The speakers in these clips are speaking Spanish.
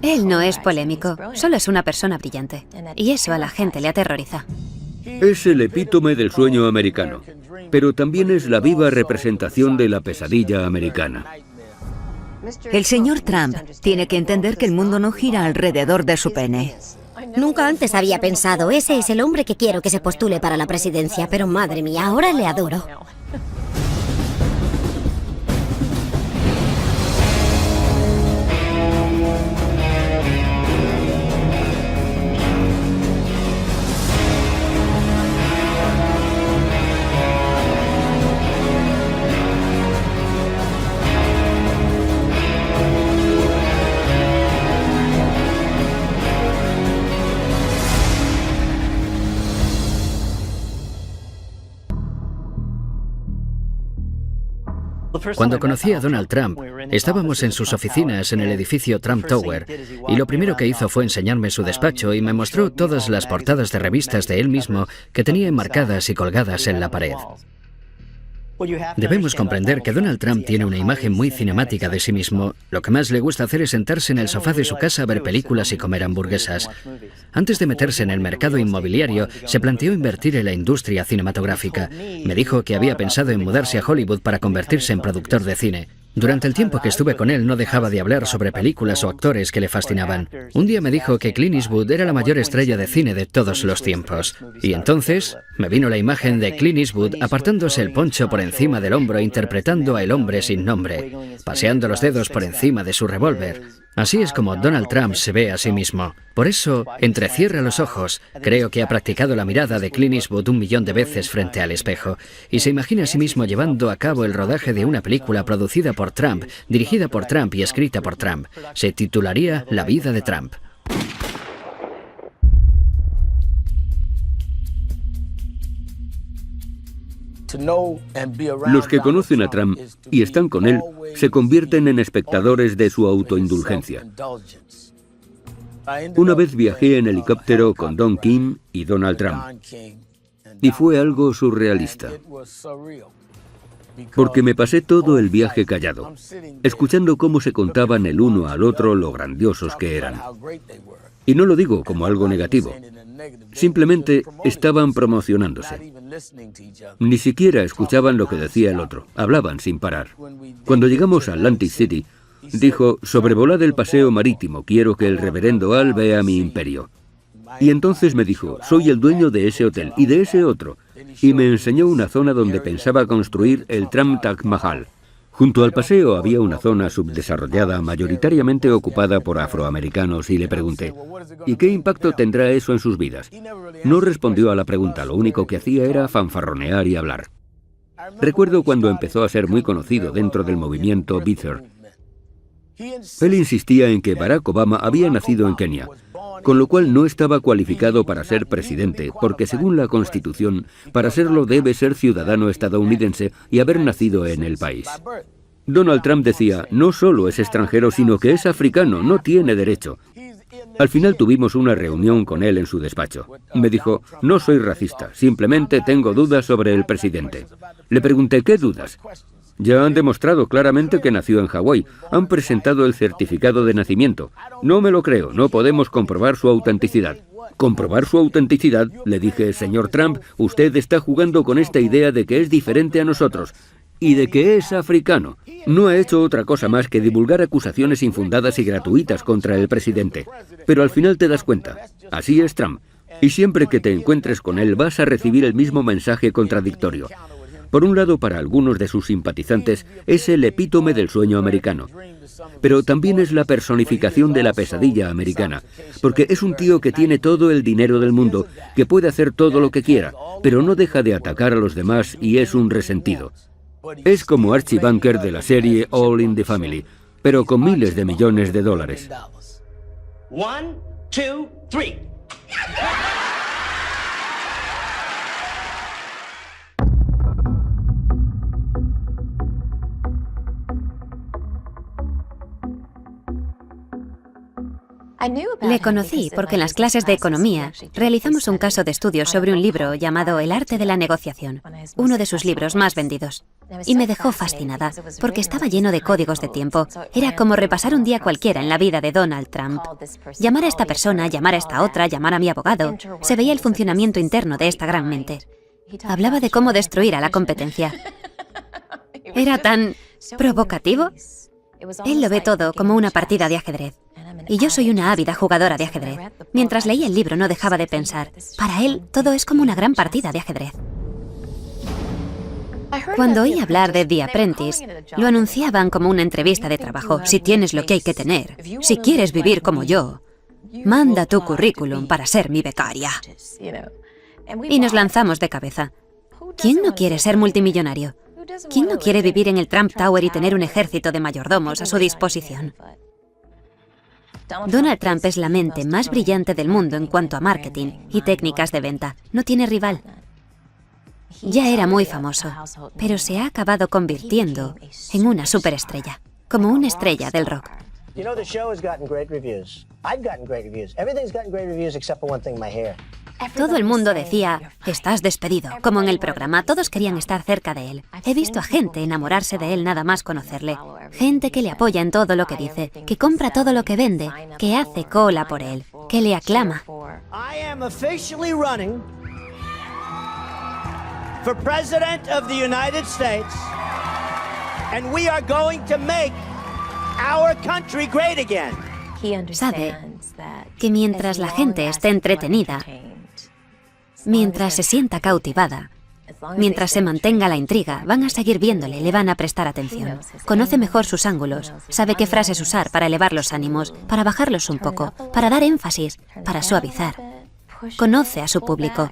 Él no es polémico, solo es una persona brillante. Y eso a la gente le aterroriza. Es el epítome del sueño americano, pero también es la viva representación de la pesadilla americana. El señor Trump tiene que entender que el mundo no gira alrededor de su pene. Nunca antes había pensado, ese es el hombre que quiero que se postule para la presidencia, pero madre mía, ahora le adoro. Cuando conocí a Donald Trump, estábamos en sus oficinas en el edificio Trump Tower, y lo primero que hizo fue enseñarme su despacho y me mostró todas las portadas de revistas de él mismo que tenía enmarcadas y colgadas en la pared. Debemos comprender que Donald Trump tiene una imagen muy cinemática de sí mismo. Lo que más le gusta hacer es sentarse en el sofá de su casa a ver películas y comer hamburguesas. Antes de meterse en el mercado inmobiliario, se planteó invertir en la industria cinematográfica. Me dijo que había pensado en mudarse a Hollywood para convertirse en productor de cine. Durante el tiempo que estuve con él no dejaba de hablar sobre películas o actores que le fascinaban. Un día me dijo que Clint Eastwood era la mayor estrella de cine de todos los tiempos. Y entonces me vino la imagen de Clint Eastwood apartándose el poncho por encima del hombro interpretando a El hombre sin nombre, paseando los dedos por encima de su revólver. Así es como Donald Trump se ve a sí mismo. Por eso, entrecierra los ojos. Creo que ha practicado la mirada de Clint Eastwood 1 millón de veces frente al espejo. Y se imagina a sí mismo llevando a cabo el rodaje de una película producida por Trump, dirigida por Trump y escrita por Trump. Se titularía La vida de Trump. Los que conocen a Trump y están con él se convierten en espectadores de su autoindulgencia. Una vez viajé en helicóptero con Don King y Donald Trump, y fue algo surrealista, porque me pasé todo el viaje callado, escuchando cómo se contaban el uno al otro lo grandiosos que eran. Y no lo digo como algo negativo, simplemente estaban promocionándose. Ni siquiera escuchaban lo que decía el otro, hablaban sin parar. Cuando llegamos a Atlantic City, dijo, sobrevolad el paseo marítimo, quiero que el reverendo Al vea mi imperio. Y entonces me dijo, soy el dueño de ese hotel y de ese otro, y me enseñó una zona donde pensaba construir el Trump Taj Mahal. Junto al paseo había una zona subdesarrollada, mayoritariamente ocupada por afroamericanos, y le pregunté, ¿y qué impacto tendrá eso en sus vidas? No respondió a la pregunta, lo único que hacía era fanfarronear y hablar. Recuerdo cuando empezó a ser muy conocido dentro del movimiento Bither. Él insistía en que Barack Obama había nacido en Kenia, con lo cual no estaba cualificado para ser presidente, porque según la Constitución, para serlo debe ser ciudadano estadounidense y haber nacido en el país. Donald Trump decía, no solo es extranjero, sino que es africano, no tiene derecho. Al final tuvimos una reunión con él en su despacho. Me dijo, no soy racista, simplemente tengo dudas sobre el presidente. Le pregunté, ¿qué dudas? Ya han demostrado claramente que nació en Hawái. Han presentado el certificado de nacimiento. No me lo creo, no podemos comprobar su autenticidad. ¿Comprobar su autenticidad? Le dije, señor Trump, usted está jugando con esta idea de que es diferente a nosotros y de que es africano. No ha hecho otra cosa más que divulgar acusaciones infundadas y gratuitas contra el presidente. Pero al final te das cuenta, así es Trump. Y siempre que te encuentres con él vas a recibir el mismo mensaje contradictorio. Por un lado, para algunos de sus simpatizantes, es el epítome del sueño americano. Pero también es la personificación de la pesadilla americana, porque es un tío que tiene todo el dinero del mundo, que puede hacer todo lo que quiera, pero no deja de atacar a los demás y es un resentido. Es como Archie Bunker de la serie All in the Family, pero con miles de millones de dólares. 1, 2, 3. Le conocí porque en las clases de economía realizamos un caso de estudio sobre un libro llamado El arte de la negociación, uno de sus libros más vendidos. Y me dejó fascinada, porque estaba lleno de códigos de tiempo. Era como repasar un día cualquiera en la vida de Donald Trump. Llamar a esta persona, llamar a esta otra, llamar a mi abogado. Se veía el funcionamiento interno de esta gran mente. Hablaba de cómo destruir a la competencia. Era tan provocativo. Él lo ve todo como una partida de ajedrez. Y yo soy una ávida jugadora de ajedrez. Mientras leía el libro no dejaba de pensar, para él todo es como una gran partida de ajedrez. Cuando oí hablar de The Apprentice, lo anunciaban como una entrevista de trabajo. Si tienes lo que hay que tener, si quieres vivir como yo, manda tu currículum para ser mi becaria. Y nos lanzamos de cabeza. ¿Quién no quiere ser multimillonario? ¿Quién no quiere vivir en el Trump Tower y tener un ejército de mayordomos a su disposición? Donald Trump es la mente más brillante del mundo en cuanto a marketing y técnicas de venta. No tiene rival. Ya era muy famoso, pero se ha acabado convirtiendo en una superestrella, como una estrella del rock. You know, the show has gotten great reviews. I've gotten great reviews. Everything's gotten great reviews except for one thing, my hair. Todo el mundo decía, estás despedido, como en el programa, todos querían estar cerca de él. He visto a gente enamorarse de él nada más conocerle. Gente que le apoya en todo lo que dice, que compra todo lo que vende, que hace cola por él, que le aclama. I am officially running for President of the United States, and we are going to make our country great again. Sabe que mientras la gente esté entretenida, mientras se sienta cautivada, mientras se mantenga la intriga, van a seguir viéndole, le van a prestar atención. Conoce mejor sus ángulos, sabe qué frases usar para elevar los ánimos, para bajarlos un poco, para dar énfasis, para suavizar. Conoce a su público.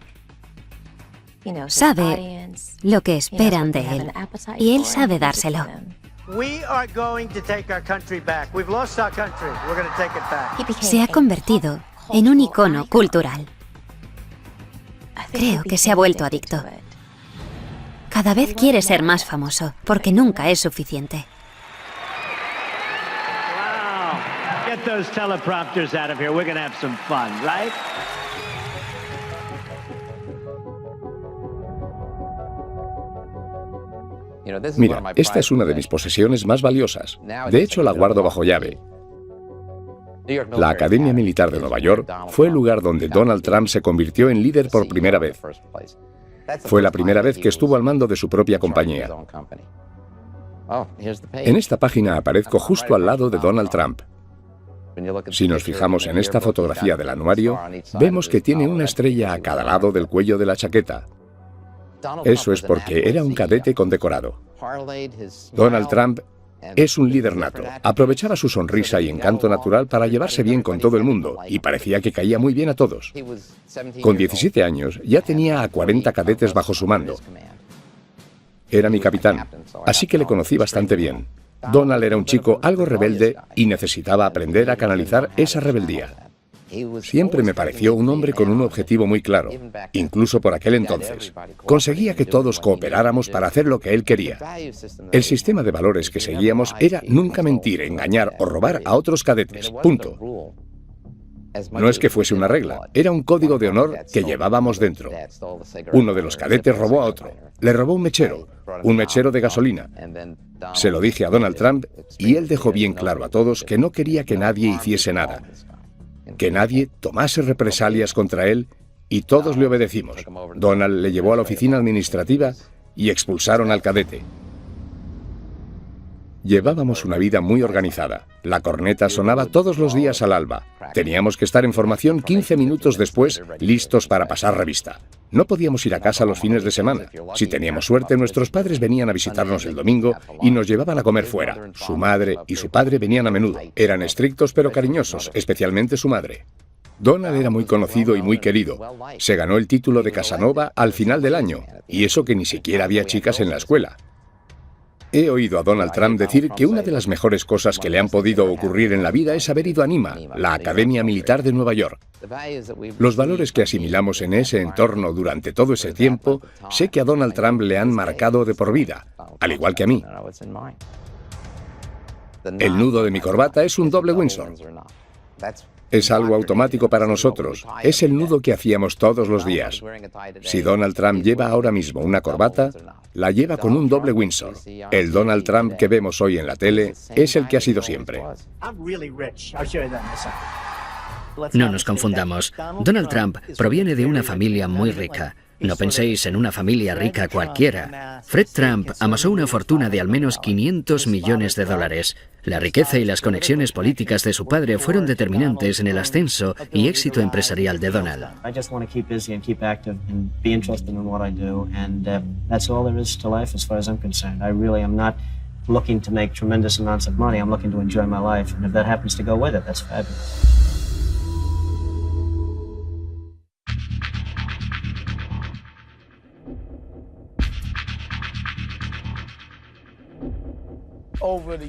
Sabe lo que esperan de él y él sabe dárselo. Se ha convertido en un icono cultural. Creo que se ha vuelto adicto. Cada vez quiere ser más famoso, porque nunca es suficiente. Wow. Get those teleprompters out of here. We're gonna have some fun, right? Mira, esta es una de mis posesiones más valiosas. De hecho, la guardo bajo llave. La Academia Militar de Nueva York fue el lugar donde Donald Trump se convirtió en líder por primera vez. Fue la primera vez que estuvo al mando de su propia compañía. En esta página aparezco justo al lado de Donald Trump. Si nos fijamos en esta fotografía del anuario, vemos que tiene una estrella a cada lado del cuello de la chaqueta. Eso es porque era un cadete condecorado. Donald Trump es un líder nato. Aprovechaba su sonrisa y encanto natural para llevarse bien con todo el mundo, y parecía que caía muy bien a todos. Con 17 años ya tenía a 40 cadetes bajo su mando. Era mi capitán, así que le conocí bastante bien. Donald era un chico algo rebelde y necesitaba aprender a canalizar esa rebeldía. Siempre me pareció un hombre con un objetivo muy claro, incluso por aquel entonces. Conseguía que todos cooperáramos para hacer lo que él quería. El sistema de valores que seguíamos era nunca mentir, engañar o robar a otros cadetes. Punto. No es que fuese una regla, era un código de honor que llevábamos dentro. Uno de los cadetes robó a otro. Le robó un mechero de gasolina. Se lo dije a Donald Trump y él dejó bien claro a todos que no quería que nadie hiciese nada, que nadie tomase represalias contra él, y todos le obedecimos. Donald le llevó a la oficina administrativa y expulsaron al cadete. Llevábamos una vida muy organizada. La corneta sonaba todos los días al alba. Teníamos que estar en formación 15 minutos después, listos para pasar revista. No podíamos ir a casa los fines de semana. Si teníamos suerte, nuestros padres venían a visitarnos el domingo y nos llevaban a comer fuera. Su madre y su padre venían a menudo. Eran estrictos pero cariñosos, especialmente su madre. Donald era muy conocido y muy querido. Se ganó el título de Casanova al final del año, y eso que ni siquiera había chicas en la escuela. He oído a Donald Trump decir que una de las mejores cosas que le han podido ocurrir en la vida es haber ido a NIMA, la Academia Militar de Nueva York. Los valores que asimilamos en ese entorno durante todo ese tiempo, sé que a Donald Trump le han marcado de por vida, al igual que a mí. El nudo de mi corbata es un doble Windsor. Es algo automático para nosotros. Es el nudo que hacíamos todos los días. Si Donald Trump lleva ahora mismo una corbata, la lleva con un doble Windsor. El Donald Trump que vemos hoy en la tele es el que ha sido siempre. No nos confundamos. Donald Trump proviene de una familia muy rica. No penséis en una familia rica cualquiera. Fred Trump amasó una fortuna de al menos 500 millones de dólares. La riqueza y las conexiones políticas de su padre fueron determinantes en el ascenso y éxito empresarial de Donald. Looking to make tremendous amounts of money. I'm looking to enjoy my life, and if that happens to go with it, that's fabulous.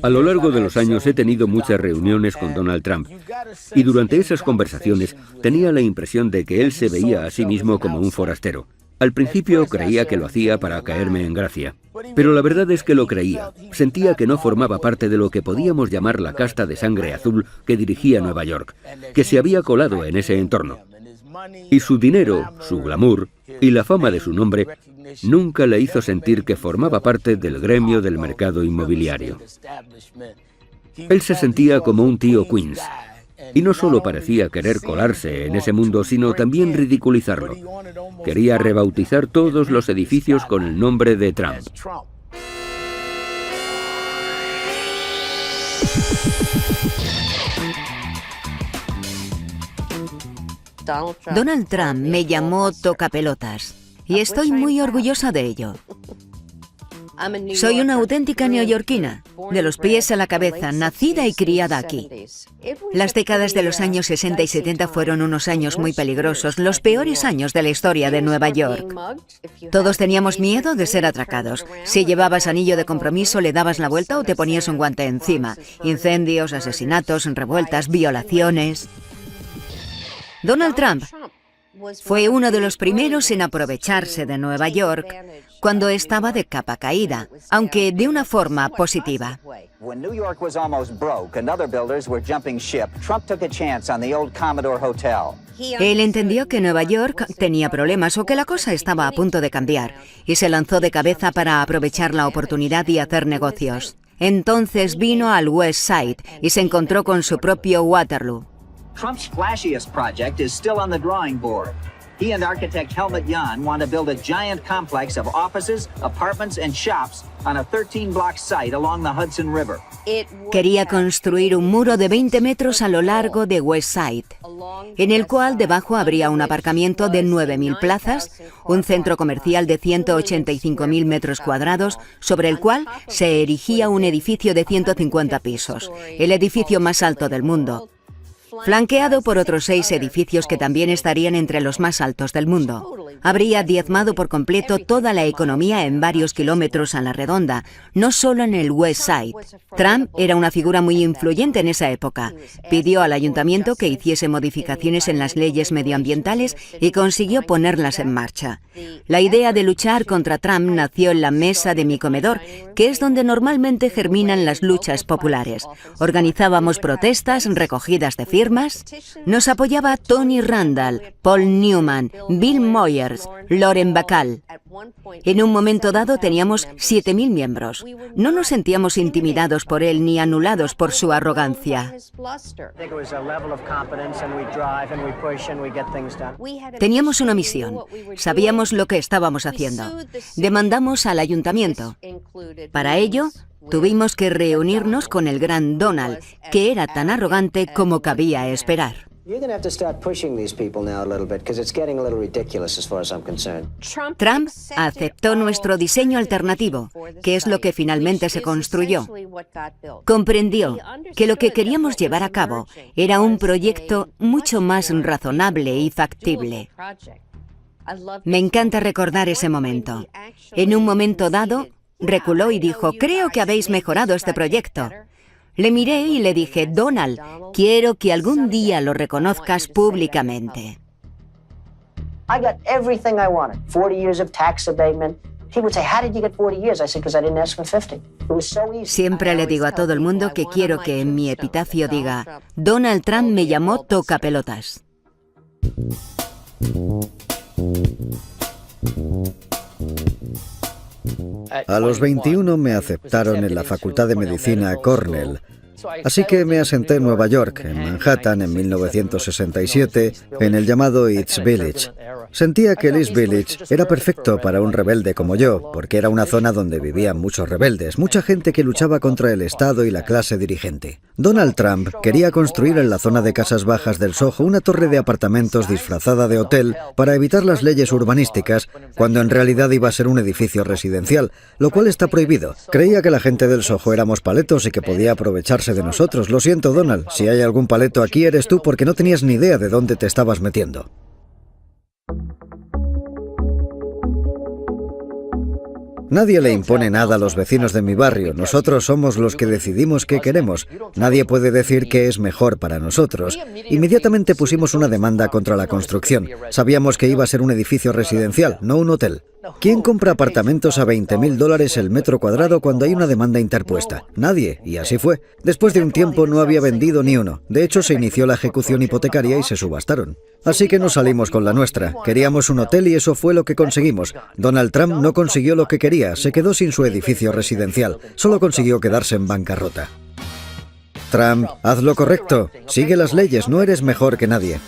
A lo largo de los años he tenido muchas reuniones con Donald Trump y durante esas conversaciones tenía la impresión de que él se veía a sí mismo como un forastero. Al principio creía que lo hacía para caerme en gracia, pero la verdad es que lo creía. Sentía que no formaba parte de lo que podíamos llamar la casta de sangre azul que dirigía Nueva York, que se había colado en ese entorno. Y su dinero, su glamour y la fama de su nombre nunca le hizo sentir que formaba parte del gremio del mercado inmobiliario. Él se sentía como un tío Queens, y no solo parecía querer colarse en ese mundo, sino también ridiculizarlo. Quería rebautizar todos los edificios con el nombre de Trump. Donald Trump me llamó tocapelotas y estoy muy orgullosa de ello. Soy una auténtica neoyorquina, de los pies a la cabeza, nacida y criada aquí. Las décadas de los años 60 y 70 fueron unos años muy peligrosos, los peores años de la historia de Nueva York. Todos teníamos miedo de ser atracados. Si llevabas anillo de compromiso, le dabas la vuelta o te ponías un guante encima. Incendios, asesinatos, revueltas, violaciones. Donald Trump fue uno de los primeros en aprovecharse de Nueva York cuando estaba de capa caída, aunque de una forma positiva. Él entendió que Nueva York tenía problemas o que la cosa estaba a punto de cambiar y se lanzó de cabeza para aprovechar la oportunidad y hacer negocios. Entonces vino al West Side y se encontró con su propio Waterloo. Trump's flashiest project is still on the drawing board. He and architect Helmut Jahn want to build a giant complex of offices, apartments, and shops on a 13-block site along the Hudson River. Quería construir un muro de 20 metros a lo largo de West Side, en el cual debajo habría un aparcamiento de 9.000 plazas, un centro comercial de 185.000 metros cuadrados, sobre el cual se erigía un edificio de 150 pisos, el edificio más alto del mundo, flanqueado por otros 6 edificios que también estarían entre los más altos del mundo. Habría diezmado por completo toda la economía en varios kilómetros a la redonda, no solo en el West Side. Trump era una figura muy influyente en esa época. Pidió al ayuntamiento que hiciese modificaciones en las leyes medioambientales y consiguió ponerlas en marcha. La idea de luchar contra Trump nació en la mesa de mi comedor, que es donde normalmente germinan las luchas populares. Organizábamos protestas, recogidas de firmas. Nos apoyaba Tony Randall, Paul Newman, Bill Moyers, Lauren Bacall. En un momento dado teníamos 7.000 miembros. No nos sentíamos intimidados por él ni anulados por su arrogancia. Teníamos una misión. Sabíamos lo que estábamos haciendo. Demandamos al ayuntamiento. Para ello, tuvimos que reunirnos con el gran Donald, que era tan arrogante como cabía esperar. Trump aceptó nuestro diseño alternativo, que es lo que finalmente se construyó. Comprendió que lo que queríamos llevar a cabo era un proyecto mucho más razonable y factible. Me encanta recordar ese momento. En un momento dado, reculó y dijo: «Creo que habéis mejorado este proyecto». Le miré y le dije: «Donald, quiero que algún día lo reconozcas públicamente». Siempre le digo a todo el mundo que quiero que en mi epitafio diga: Donald Trump me llamó tocapelotas. A los 21 me aceptaron en la Facultad de Medicina Cornell. Así que me asenté en Nueva York, en Manhattan, en 1967, en el llamado East Village. Sentía que el East Village era perfecto para un rebelde como yo, porque era una zona donde vivían muchos rebeldes, mucha gente que luchaba contra el Estado y la clase dirigente. Donald Trump quería construir en la zona de casas bajas del Soho una torre de apartamentos disfrazada de hotel para evitar las leyes urbanísticas, cuando en realidad iba a ser un edificio residencial, lo cual está prohibido. Creía que la gente del Soho éramos paletos y que podía aprovecharse de nosotros. Lo siento, Donald, si hay algún paleto aquí eres tú, porque no tenías ni idea de dónde te estabas metiendo. Nadie le impone nada a los vecinos de mi barrio. Nosotros somos los que decidimos qué queremos. Nadie puede decir qué es mejor para nosotros. Inmediatamente pusimos una demanda contra la construcción. Sabíamos que iba a ser un edificio residencial, no un hotel. ¿Quién compra apartamentos a $20.000 el metro cuadrado cuando hay una demanda interpuesta? Nadie, y así fue. Después de un tiempo no había vendido ni uno. De hecho, se inició la ejecución hipotecaria y se subastaron. Así que nos salimos con la nuestra. Queríamos un hotel y eso fue lo que conseguimos. Donald Trump no consiguió lo que quería, se quedó sin su edificio residencial. Solo consiguió quedarse en bancarrota. Trump, haz lo correcto. Sigue las leyes, no eres mejor que nadie.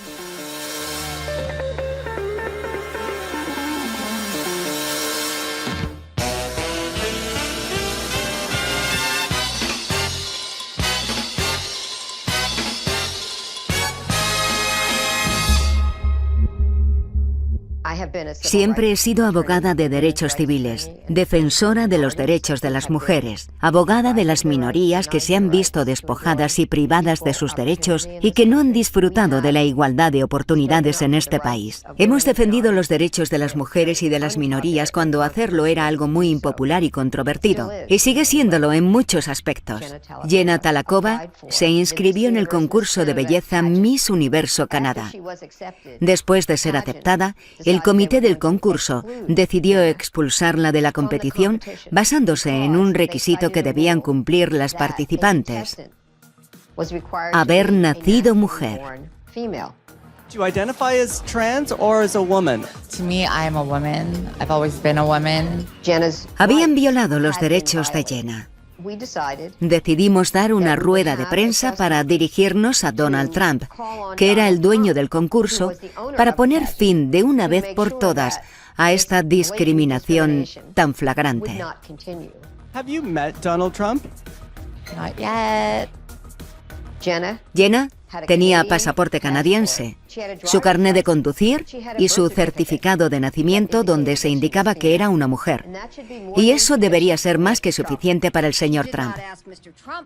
Siempre he sido abogada de derechos civiles, defensora de los derechos de las mujeres, abogada de las minorías que se han visto despojadas y privadas de sus derechos y que no han disfrutado de la igualdad de oportunidades en este país. Hemos defendido los derechos de las mujeres y de las minorías cuando hacerlo era algo muy impopular y controvertido, y sigue siéndolo en muchos aspectos. Jenna Talakova se inscribió en el concurso de belleza Miss Universo Canadá. Después de ser aceptada, el comité del concurso decidió expulsarla de la competición basándose en un requisito que debían cumplir las participantes: haber nacido mujer. Do you identify as trans or as a woman? To me, I am a woman. I've always been a woman. Habían violado los derechos de Jenna. Decidimos dar una rueda de prensa para dirigirnos a Donald Trump, que era el dueño del concurso, para poner fin de una vez por todas a esta discriminación tan flagrante. Have you met Donald Trump? Not yet. Jenna tenía pasaporte canadiense, su carnet de conducir y su certificado de nacimiento donde se indicaba que era una mujer. Y eso debería ser más que suficiente para el señor Trump.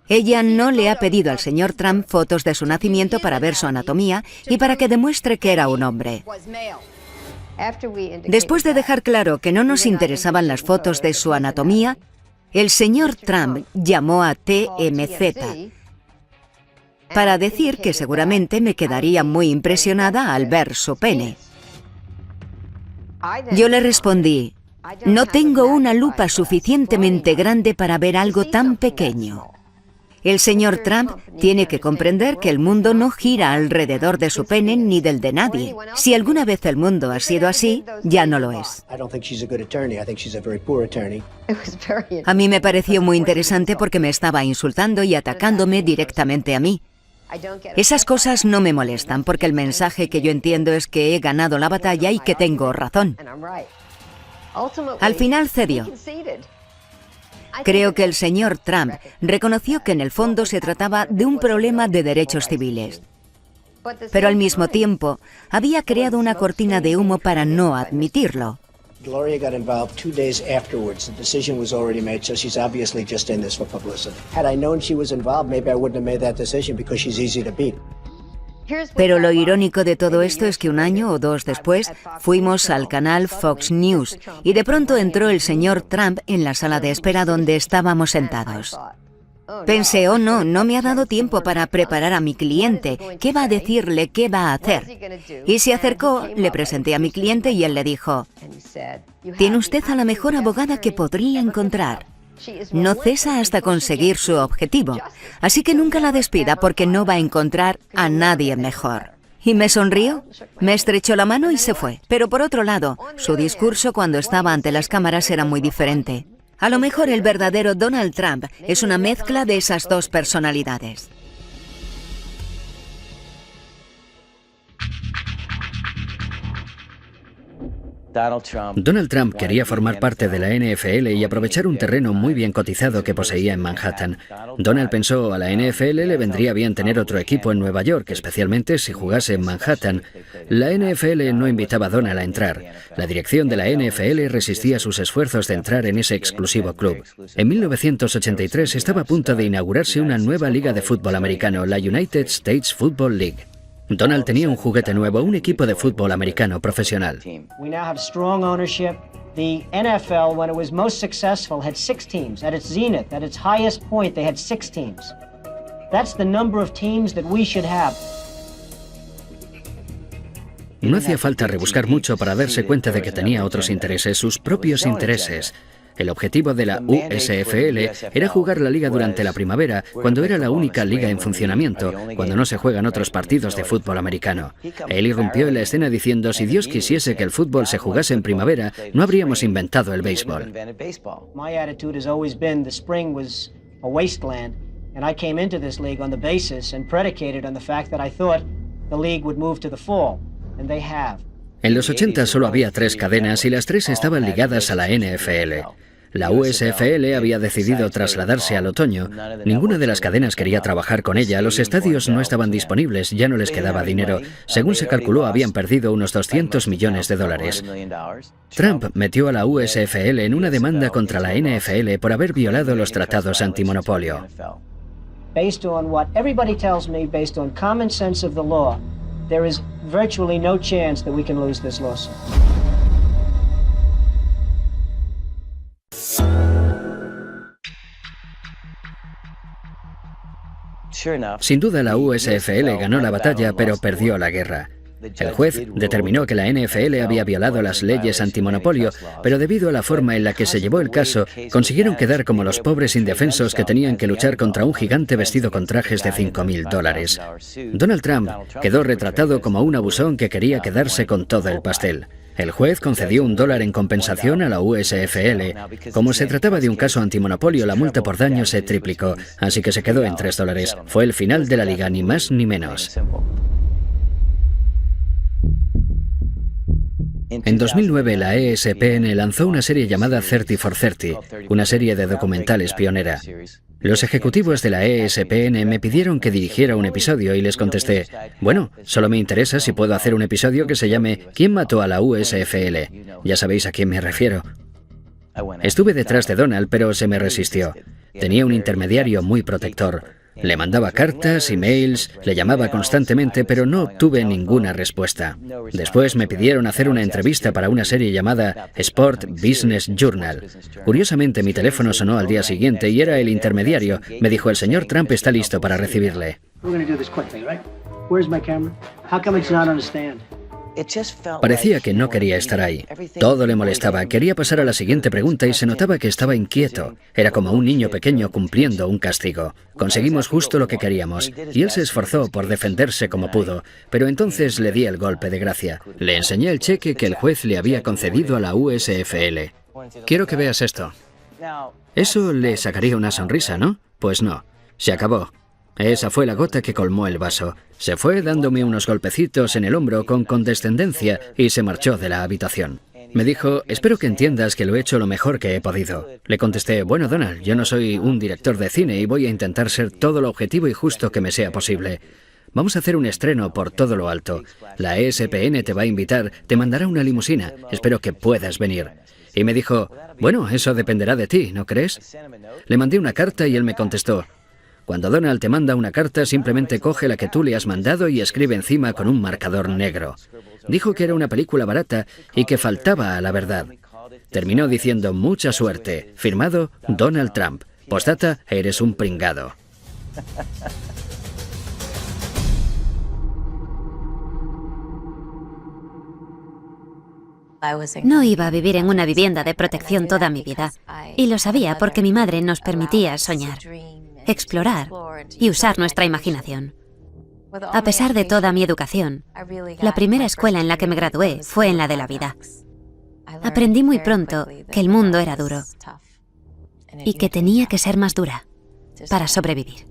Ella no le ha pedido al señor Trump fotos de su nacimiento para ver su anatomía y para que demuestre que era un hombre. Después de dejar claro que no nos interesaban las fotos de su anatomía, el señor Trump llamó a TMZ para decir que seguramente me quedaría muy impresionada al ver su pene. Yo le respondí: no tengo una lupa suficientemente grande para ver algo tan pequeño. El señor Trump tiene que comprender que el mundo no gira alrededor de su pene ni del de nadie. Si alguna vez el mundo ha sido así, ya no lo es. A mí me pareció muy interesante porque me estaba insultando y atacándome directamente a mí. Esas cosas no me molestan porque el mensaje que yo entiendo es que he ganado la batalla y que tengo razón. Al final cedió. Creo que el señor Trump reconoció que en el fondo se trataba de un problema de derechos civiles. Pero al mismo tiempo, había creado una cortina de humo para no admitirlo. Gloria got involved 2 days afterwards. The decision was already made, so she's obviously just in this for publicity. Had I known she was involved, maybe I wouldn't have made that decision because she's easy to beat. Pero lo irónico de todo esto es que un año o dos después fuimos al canal Fox News y de pronto entró el señor Trump en la sala de espera donde estábamos sentados. Pensé, oh no, no me ha dado tiempo para preparar a mi cliente. ¿Qué va a decirle? ¿Qué va a hacer? Y se acercó, le presenté a mi cliente y él le dijo, tiene usted a la mejor abogada que podría encontrar. No cesa hasta conseguir su objetivo, así que nunca la despida porque no va a encontrar a nadie mejor. Y me sonrió, me estrechó la mano y se fue. Pero por otro lado, su discurso cuando estaba ante las cámaras era muy diferente. A lo mejor el verdadero Donald Trump es una mezcla de esas dos personalidades. Donald Trump quería formar parte de la NFL y aprovechar un terreno muy bien cotizado que poseía en Manhattan. Donald pensó, a la NFL le vendría bien tener otro equipo en Nueva York, especialmente si jugase en Manhattan. La NFL no invitaba a Donald a entrar. La dirección de la NFL resistía sus esfuerzos de entrar en ese exclusivo club. En 1983 estaba a punto de inaugurarse una nueva liga de fútbol americano, la United States Football League. Donald tenía un juguete nuevo, un equipo de fútbol americano profesional. We now have strong ownership. The NFL, when it was most successful, had 6 teams. At its zenith, at its highest point, they had 6 teams. That's the number of teams that we should have. No hacía falta rebuscar mucho para darse cuenta de que tenía otros intereses, sus propios intereses. El objetivo de la USFL era jugar la liga durante la primavera, cuando era la única liga en funcionamiento, cuando no se juegan otros partidos de fútbol americano. Él irrumpió en la escena diciendo, si Dios quisiese que el fútbol se jugase en primavera, no habríamos inventado el béisbol. My attitude has always been the spring was a wasteland, and I came into this league on the basis and predicated on the fact that I thought the league would move to the fall, and they have. En los 80 solo había 3 cadenas y las 3 estaban ligadas a la NFL. La USFL había decidido trasladarse al otoño. Ninguna de las cadenas quería trabajar con ella, los estadios no estaban disponibles, ya no les quedaba dinero. Según se calculó, habían perdido unos $200 millones. Trump metió a la USFL en una demanda contra la NFL por haber violado los tratados antimonopolio. Based on what everybody tells me, based on common sense of the law, there is virtually no chance that we can lose this lawsuit. Sin duda la USFL ganó la batalla, pero perdió la guerra. El juez determinó que la NFL había violado las leyes antimonopolio, pero debido a la forma en la que se llevó el caso, consiguieron quedar como los pobres indefensos que tenían que luchar contra un gigante vestido con trajes de $5.000. Donald Trump quedó retratado como un abusón que quería quedarse con todo el pastel. El juez concedió $1 en compensación a la USFL. Como se trataba de un caso antimonopolio, la multa por daño se triplicó, así que se quedó en $3. Fue el final de la liga, ni más ni menos. En 2009, la ESPN lanzó una serie llamada 30 for 30, una serie de documentales pionera. Los ejecutivos de la ESPN me pidieron que dirigiera un episodio y les contesté, bueno, solo me interesa si puedo hacer un episodio que se llame ¿Quién mató a la USFL? Ya sabéis a quién me refiero. Estuve detrás de Donald, pero se me resistió. Tenía un intermediario muy protector. Le mandaba cartas, emails, le llamaba constantemente, pero no obtuve ninguna respuesta. Después me pidieron hacer una entrevista para una serie llamada Sport Business Journal. Curiosamente, mi teléfono sonó al día siguiente y era el intermediario. Me dijo, el señor Trump está listo para recibirle. Parecía que no quería estar ahí. Todo le molestaba. Quería pasar a la siguiente pregunta y se notaba que estaba inquieto. Era como un niño pequeño cumpliendo un castigo. Conseguimos justo lo que queríamos, y él se esforzó por defenderse como pudo, pero entonces le di el golpe de gracia. Le enseñé el cheque que el juez le había concedido a la USFL. Quiero que veas esto. Eso le sacaría una sonrisa, ¿no? Pues no. Se acabó. Esa fue la gota que colmó el vaso. Se fue dándome unos golpecitos en el hombro con condescendencia y se marchó de la habitación. Me dijo, espero que entiendas que lo he hecho lo mejor que he podido. Le contesté, bueno, Donald, yo no soy un director de cine y voy a intentar ser todo lo objetivo y justo que me sea posible. Vamos a hacer un estreno por todo lo alto. La ESPN te va a invitar, te mandará una limusina. Espero que puedas venir. Y me dijo, bueno, eso dependerá de ti, ¿no crees? Le mandé una carta y él me contestó, cuando Donald te manda una carta, simplemente coge la que tú le has mandado y escribe encima con un marcador negro. Dijo que era una película barata y que faltaba a la verdad. Terminó diciendo mucha suerte. Firmado Donald Trump. Postdata, eres un pringado. No iba a vivir en una vivienda de protección toda mi vida, y lo sabía porque mi madre nos permitía soñar, explorar y usar nuestra imaginación. A pesar de toda mi educación, la primera escuela en la que me gradué fue en la de la vida. Aprendí muy pronto que el mundo era duro y que tenía que ser más dura para sobrevivir.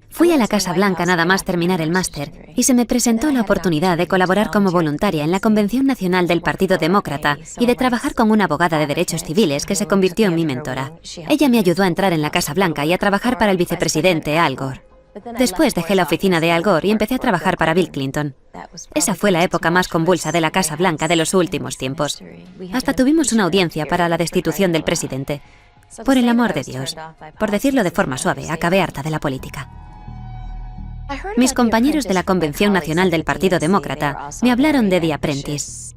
Fui a la Casa Blanca nada más terminar el máster y se me presentó la oportunidad de colaborar como voluntaria en la Convención Nacional del Partido Demócrata y de trabajar con una abogada de derechos civiles que se convirtió en mi mentora. Ella me ayudó a entrar en la Casa Blanca y a trabajar para el vicepresidente Al Gore. Después dejé la oficina de Al Gore y empecé a trabajar para Bill Clinton. Esa fue la época más convulsa de la Casa Blanca de los últimos tiempos. Hasta tuvimos una audiencia para la destitución del presidente. Por el amor de Dios, por decirlo de forma suave, acabé harta de la política. Mis compañeros de la Convención Nacional del Partido Demócrata me hablaron de The Apprentice.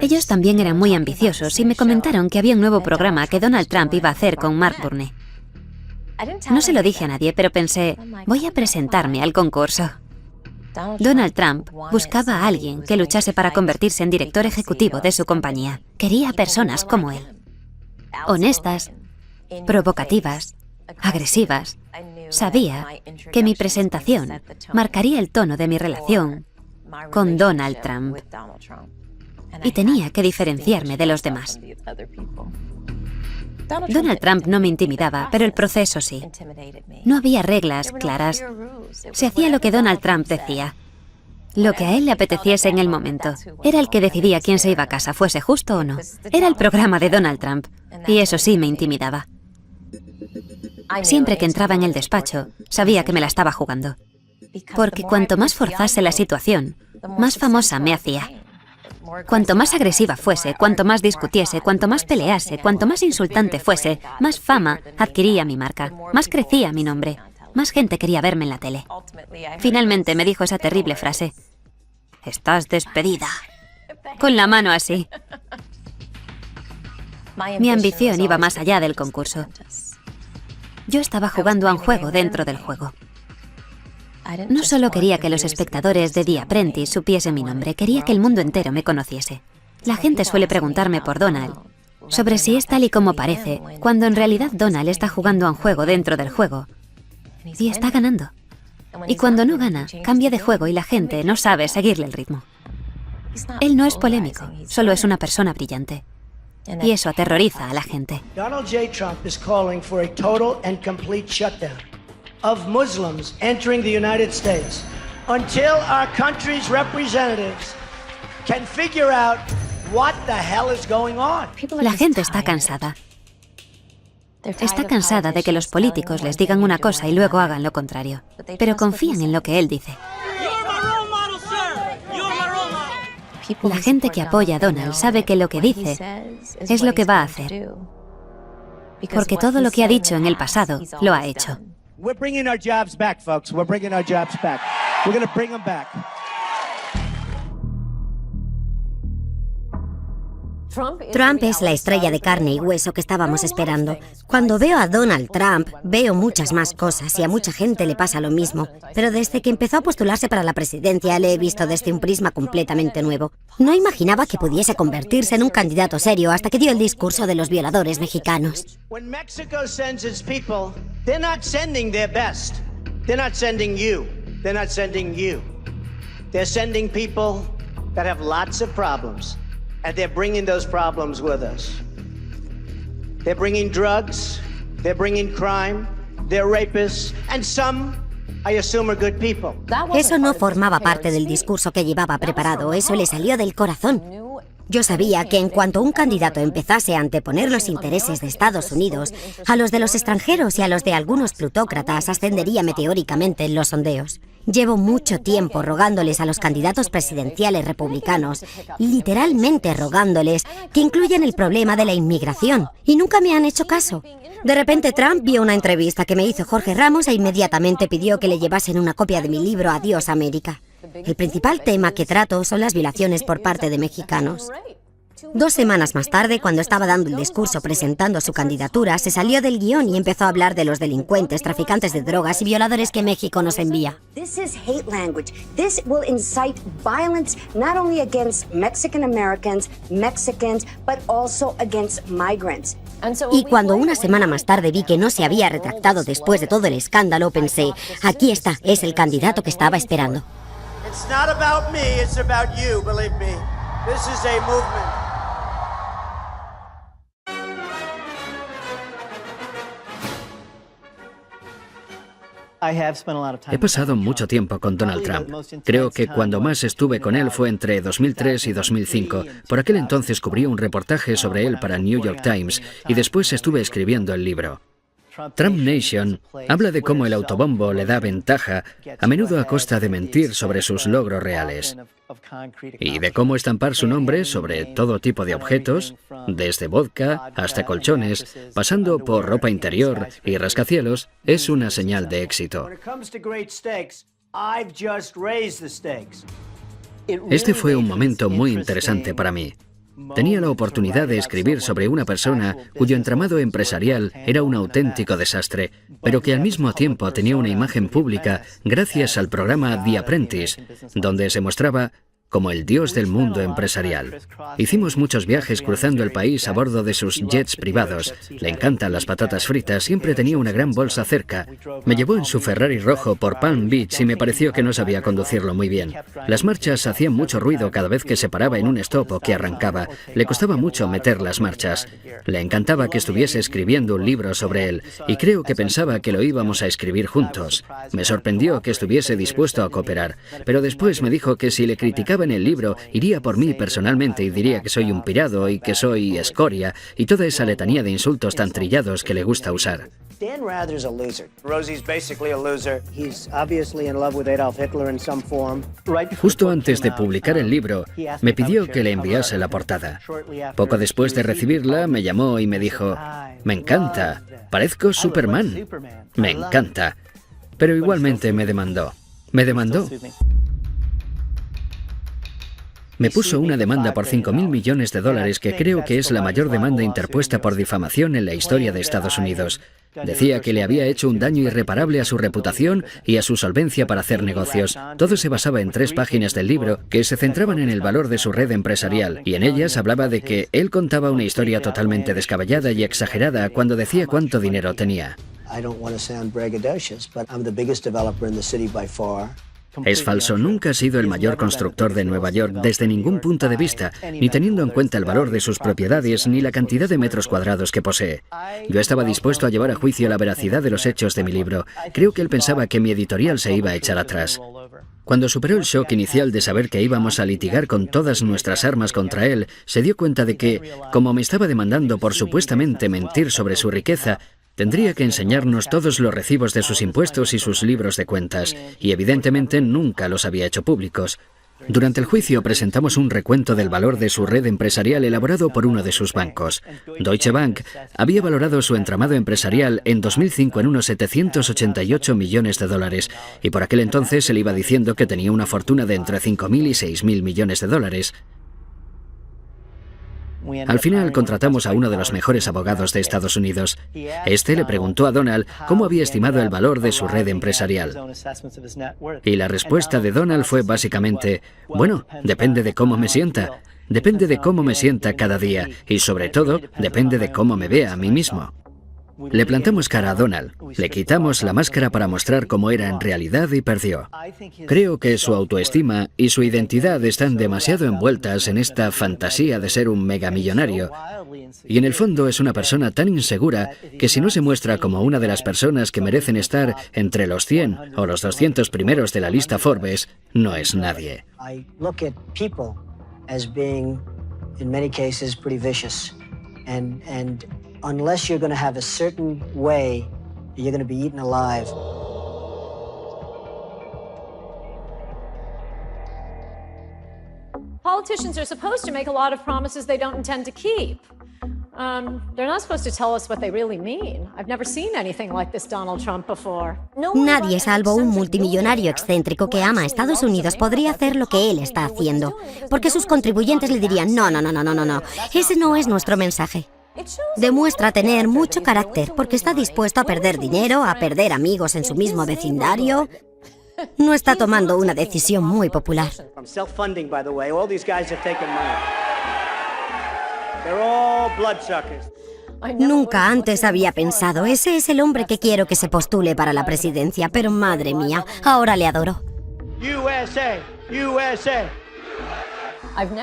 Ellos también eran muy ambiciosos y me comentaron que había un nuevo programa que Donald Trump iba a hacer con Mark Burney. No se lo dije a nadie, pero pensé, voy a presentarme al concurso. Donald Trump buscaba a alguien que luchase para convertirse en director ejecutivo de su compañía. Quería personas como él. Honestas, provocativas, agresivas. Sabía que mi presentación marcaría el tono de mi relación con Donald Trump y tenía que diferenciarme de los demás. Donald Trump no me intimidaba, pero el proceso sí. No había reglas claras. Se hacía lo que Donald Trump decía. Lo que a él le apeteciese en el momento. Era el que decidía quién se iba a casa, fuese justo o no. Era el programa de Donald Trump, y eso sí me intimidaba. Siempre que entraba en el despacho, sabía que me la estaba jugando. Porque cuanto más forzase la situación, más famosa me hacía. Cuanto más agresiva fuese, cuanto más discutiese, cuanto más pelease, cuanto más insultante fuese, más fama adquiría mi marca, más crecía mi nombre, más gente quería verme en la tele. Finalmente me dijo esa terrible frase: «Estás despedida», con la mano así. Mi ambición iba más allá del concurso. Yo estaba jugando a un juego dentro del juego. No solo quería que los espectadores de The Apprentice supiesen mi nombre, quería que el mundo entero me conociese. La gente suele preguntarme por Donald, sobre si es tal y como parece, cuando en realidad Donald está jugando a un juego dentro del juego. Y está ganando. Y cuando no gana, cambia de juego y la gente no sabe seguirle el ritmo. Él no es polémico, solo es una persona brillante. Y eso aterroriza a la gente. Donald J. Trump is calling for a total and complete shutdown of Muslims entering the United States until our country's representatives can figure out what the hell is going on. La gente está cansada. Está cansada de que los políticos les digan una cosa y luego hagan lo contrario. Pero confían en lo que él dice. La gente que apoya a Donald sabe que lo que dice es lo que va a hacer. Porque todo lo que ha dicho en el pasado lo ha hecho. We're bringing our jobs back, folks. We're bringing our jobs back. We're going to bring them back. Trump es la estrella de carne y hueso que estábamos esperando. Cuando veo a Donald Trump, veo muchas más cosas y a mucha gente le pasa lo mismo. Pero desde que empezó a postularse para la presidencia, le he visto desde un prisma completamente nuevo. No imaginaba que pudiese convertirse en un candidato serio hasta que dio el discurso de los violadores mexicanos. When Mexico sends its people, they're not sending their best. They're not sending you. They're not sending you. They're sending people that have lots of problems. And they're bringing those problems with us. They're bringing drugs, they're bringing crime, they're rapists, and some, I assume, are good people. Eso no formaba parte del discurso que llevaba preparado, eso le salió del corazón. Yo sabía que en cuanto un candidato empezase a anteponer los intereses de Estados Unidos a los de los extranjeros y a los de algunos plutócratas, ascendería meteóricamente en los sondeos. Llevo mucho tiempo rogándoles a los candidatos presidenciales republicanos, literalmente rogándoles, que incluyan el problema de la inmigración, y nunca me han hecho caso. De repente Trump vio una entrevista que me hizo Jorge Ramos e inmediatamente pidió que le llevasen una copia de mi libro Adiós América. El principal tema que trato son las violaciones por parte de mexicanos. 2 semanas más tarde, cuando estaba dando el discurso presentando su candidatura, se salió del guión y empezó a hablar de los delincuentes, traficantes de drogas y violadores que México nos envía. This is hate language. This will incite violence not only against Mexican Americans, Mexicans, but also against migrants. Y cuando una semana más tarde vi que no se había retractado después de todo el escándalo, pensé, aquí está, es el candidato que estaba esperando. It's not about me, it's about you, believe me. This is a movement. He pasado mucho tiempo con Donald Trump. Creo que cuando más estuve con él fue entre 2003 y 2005. Por aquel entonces cubrí un reportaje sobre él para New York Times y después estuve escribiendo el libro. Trump Nation habla de cómo el autobombo le da ventaja, a menudo a costa de mentir sobre sus logros reales, y de cómo estampar su nombre sobre todo tipo de objetos, desde vodka hasta colchones, pasando por ropa interior y rascacielos, es una señal de éxito. Este fue un momento muy interesante para mí. Tenía la oportunidad de escribir sobre una persona cuyo entramado empresarial era un auténtico desastre, pero que al mismo tiempo tenía una imagen pública gracias al programa The Apprentice, donde se mostraba como el dios del mundo empresarial. Hicimos muchos viajes cruzando el país a bordo de sus jets privados. Le encantan las patatas fritas, siempre tenía una gran bolsa cerca. Me llevó en su Ferrari rojo por Palm Beach y me pareció que no sabía conducirlo muy bien. Las marchas hacían mucho ruido cada vez que se paraba en un stop o que arrancaba. Le costaba mucho meter las marchas. Le encantaba que estuviese escribiendo un libro sobre él y creo que pensaba que lo íbamos a escribir juntos. Me sorprendió que estuviese dispuesto a cooperar, pero después me dijo que si le criticaba en el libro, iría por mí personalmente y diría que soy un pirado y que soy escoria y toda esa letanía de insultos tan trillados que le gusta usar. Dan Rather's a loser. Rosie's basically a loser. He's obviously in love with Adolf Hitler in some form. Justo antes de publicar el libro, me pidió que le enviase la portada. Poco después de recibirla, me llamó y me dijo, me encanta, parezco Superman. Me encanta. Pero igualmente me demandó. Me demandó. Me puso una demanda por $5.000 millones que creo que es la mayor demanda interpuesta por difamación en la historia de Estados Unidos. Decía que le había hecho un daño irreparable a su reputación y a su solvencia para hacer negocios. Todo se basaba en 3 páginas del libro que se centraban en el valor de su red empresarial, y en ellas hablaba de que él contaba una historia totalmente descabellada y exagerada cuando decía cuánto dinero tenía. Es falso, nunca ha sido el mayor constructor de Nueva York desde ningún punto de vista, ni teniendo en cuenta el valor de sus propiedades ni la cantidad de metros cuadrados que posee. Yo estaba dispuesto a llevar a juicio la veracidad de los hechos de mi libro. Creo que él pensaba que mi editorial se iba a echar atrás. Cuando superó el shock inicial de saber que íbamos a litigar con todas nuestras armas contra él, se dio cuenta de que, como me estaba demandando por supuestamente mentir sobre su riqueza, tendría que enseñarnos todos los recibos de sus impuestos y sus libros de cuentas, y evidentemente nunca los había hecho públicos. Durante el juicio presentamos un recuento del valor de su red empresarial elaborado por uno de sus bancos. Deutsche Bank había valorado su entramado empresarial en 2005 en unos $788 millones, y por aquel entonces se le iba diciendo que tenía una fortuna de entre $5.000 y $6.000 millones. Al final contratamos a uno de los mejores abogados de Estados Unidos. Este le preguntó a Donald cómo había estimado el valor de su red empresarial. Y la respuesta de Donald fue básicamente, bueno, depende de cómo me sienta. Depende de cómo me sienta cada día y sobre todo depende de cómo me vea a mí mismo. Le plantamos cara a Donald, le quitamos la máscara para mostrar cómo era en realidad y perdió. Creo que su autoestima y su identidad están demasiado envueltas en esta fantasía de ser un megamillonario. Y en el fondo es una persona tan insegura que si no se muestra como una de las personas que merecen estar entre los 100 o los 200 primeros de la lista Forbes, no es nadie. Unless you're going to have a certain way, you're going to be eaten alive. Politicians are supposed to make a lot of promises they don't intend to keep. Nadie, salvo un multimillonario excéntrico que ama a Estados Unidos, podría hacer lo que él está haciendo, porque sus contribuyentes le dirían, no, ese no es nuestro mensaje. Demuestra tener mucho carácter, porque está dispuesto a perder dinero, a perder amigos en su mismo vecindario. No está tomando una decisión muy popular. Nunca antes había pensado, ese es el hombre que quiero que se postule para la presidencia, pero madre mía, ahora le adoro.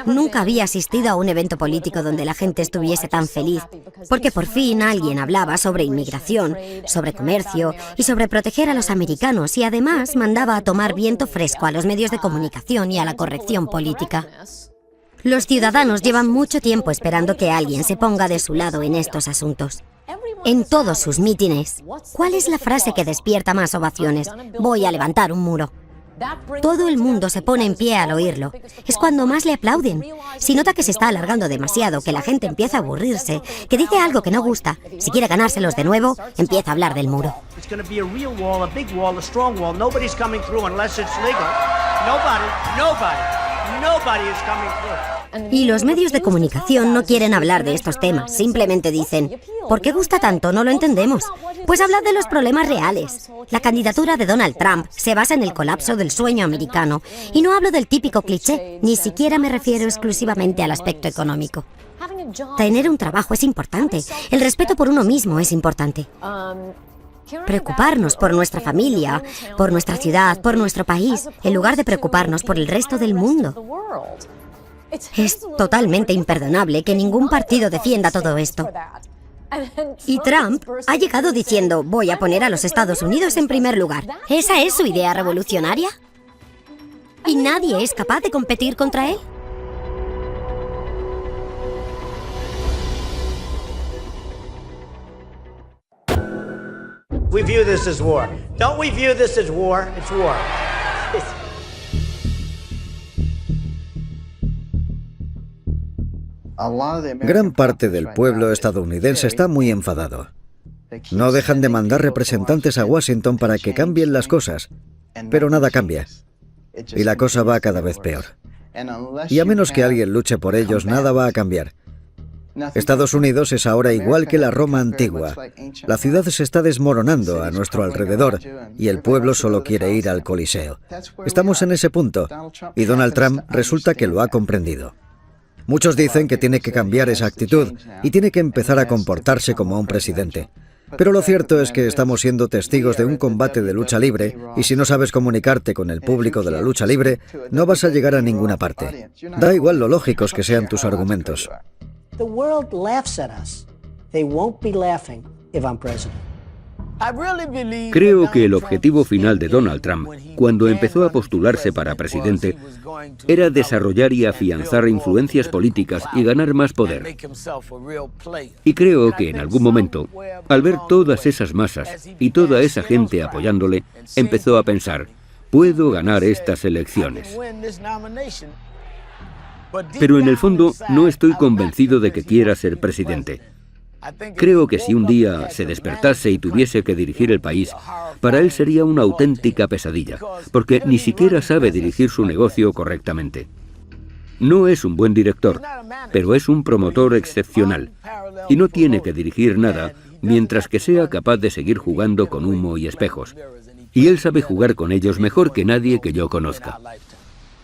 Nunca había asistido a un evento político donde la gente estuviese tan feliz, porque por fin alguien hablaba sobre inmigración, sobre comercio y sobre proteger a los americanos, y además mandaba a tomar viento fresco a los medios de comunicación y a la corrección política. Los ciudadanos llevan mucho tiempo esperando que alguien se ponga de su lado en estos asuntos. En todos sus mítines, ¿cuál es la frase que despierta más ovaciones? Voy a levantar un muro. Todo el mundo se pone en pie al oírlo. Es cuando más le aplauden. Si nota que se está alargando demasiado, que la gente empieza a aburrirse, que dice algo que no gusta, si quiere ganárselos de nuevo, empieza a hablar del muro. Y los medios de comunicación no quieren hablar de estos temas, simplemente dicen, ¿por qué gusta tanto? No lo entendemos. Pues hablad de los problemas reales. La candidatura de Donald Trump se basa en el colapso del sueño americano, y no hablo del típico cliché, ni siquiera me refiero exclusivamente al aspecto económico. Tener un trabajo es importante, el respeto por uno mismo es importante. Preocuparnos por nuestra familia, por nuestra ciudad, por nuestro país, en lugar de preocuparnos por el resto del mundo. Es totalmente imperdonable que ningún partido defienda todo esto. Y Trump ha llegado diciendo, voy a poner a los Estados Unidos en primer lugar. ¿Esa es su idea revolucionaria? ¿Y nadie es capaz de competir contra él? We view this as war. Don't we view this as war? It's war. Gran parte del pueblo estadounidense está muy enfadado. No dejan de mandar representantes a Washington para que cambien las cosas, pero nada cambia. Y la cosa va cada vez peor. Y a menos que alguien luche por ellos, nada va a cambiar. Estados Unidos es ahora igual que la Roma antigua. La ciudad se está desmoronando a nuestro alrededor y el pueblo solo quiere ir al Coliseo. Estamos en ese punto y Donald Trump resulta que lo ha comprendido. Muchos dicen que tiene que cambiar esa actitud y tiene que empezar a comportarse como un presidente. Pero lo cierto es que estamos siendo testigos de un combate de lucha libre y si no sabes comunicarte con el público de la lucha libre, no vas a llegar a ninguna parte. Da igual lo lógicos que sean tus argumentos. The world laughs at us. They won't be laughing if I'm president. Creo que el objetivo final de Donald Trump, cuando empezó a postularse para presidente, era desarrollar y afianzar influencias políticas y ganar más poder. Y creo que en algún momento, al ver todas esas masas y toda esa gente apoyándole, empezó a pensar, puedo ganar estas elecciones. Pero en el fondo no estoy convencido de que quiera ser presidente. Creo que si un día se despertase y tuviese que dirigir el país, para él sería una auténtica pesadilla, porque ni siquiera sabe dirigir su negocio correctamente. No es un buen director, pero es un promotor excepcional, y no tiene que dirigir nada mientras que sea capaz de seguir jugando con humo y espejos. Y él sabe jugar con ellos mejor que nadie que yo conozca.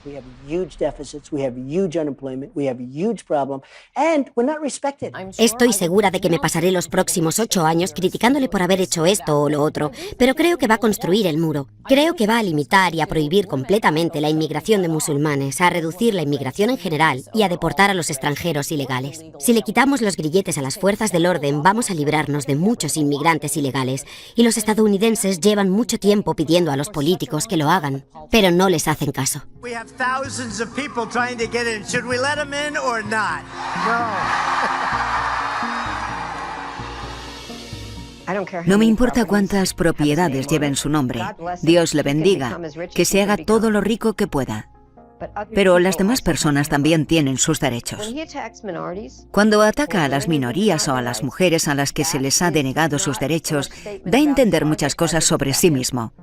We have huge deficits, we have huge unemployment, we have a huge problem, and we're not respected. Estoy segura de que me pasaré los próximos 8 años criticándole por haber hecho esto o lo otro, pero creo que va a construir el muro. Creo que va a limitar y a prohibir completamente la inmigración de musulmanes, a reducir la inmigración en general y a deportar a los extranjeros ilegales. Si le quitamos los grilletes a las fuerzas del orden, vamos a librarnos de muchos inmigrantes ilegales, y los estadounidenses llevan mucho tiempo pidiendo a los políticos que lo hagan, pero no les hacen caso. We have thousands of people trying to get in. Should we let them in or not? No me importa cuántas propiedades lleven su nombre. Dios le bendiga, que se haga todo lo rico que pueda. Pero las demás personas también tienen sus derechos. Cuando ataca a las minorías o a las mujeres a las que se les ha denegado sus derechos, da a entender muchas cosas sobre sí mismo.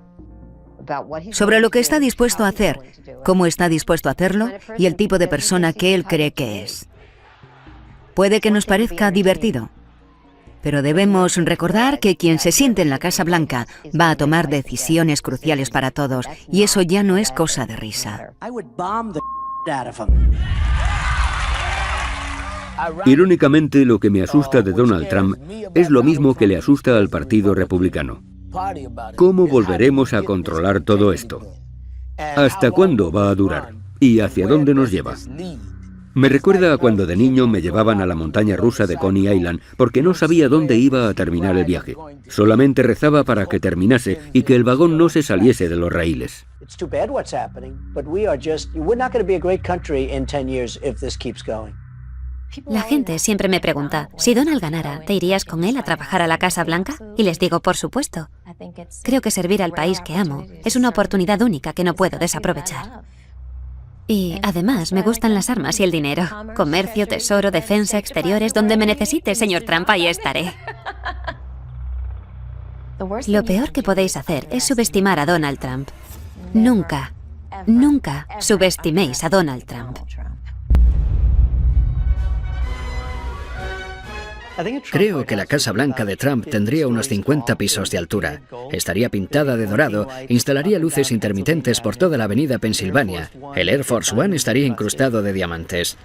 Sobre lo que está dispuesto a hacer, cómo está dispuesto a hacerlo y el tipo de persona que él cree que es. Puede que nos parezca divertido, pero debemos recordar que quien se siente en la Casa Blanca va a tomar decisiones cruciales para todos, y eso ya no es cosa de risa. Irónicamente, lo que me asusta de Donald Trump es lo mismo que le asusta al Partido Republicano. ¿Cómo volveremos a controlar todo esto? ¿Hasta cuándo va a durar? ¿Y hacia dónde nos lleva? Me recuerda a cuando de niño me llevaban a la montaña rusa de Coney Island porque no sabía dónde iba a terminar el viaje. Solamente rezaba para que terminase y que el vagón no se saliese de los raíles. La gente siempre me pregunta, si Donald ganara, ¿te irías con él a trabajar a la Casa Blanca? Y les digo, por supuesto. Creo que servir al país que amo es una oportunidad única que no puedo desaprovechar. Y además me gustan las armas y el dinero. Comercio, tesoro, defensa, exteriores, donde me necesite, señor Trump, ahí estaré. Lo peor que podéis hacer es subestimar a Donald Trump. Nunca, nunca subestiméis a Donald Trump. Creo que la Casa Blanca de Trump tendría unos 50 pisos de altura. Estaría pintada de dorado, instalaría luces intermitentes por toda la avenida Pensilvania. El Air Force One estaría incrustado de diamantes.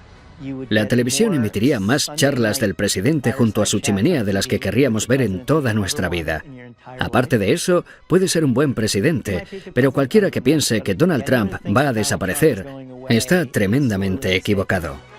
La televisión emitiría más charlas del presidente junto a su chimenea de las que querríamos ver en toda nuestra vida. Aparte de eso, puede ser un buen presidente, pero cualquiera que piense que Donald Trump va a desaparecer está tremendamente equivocado.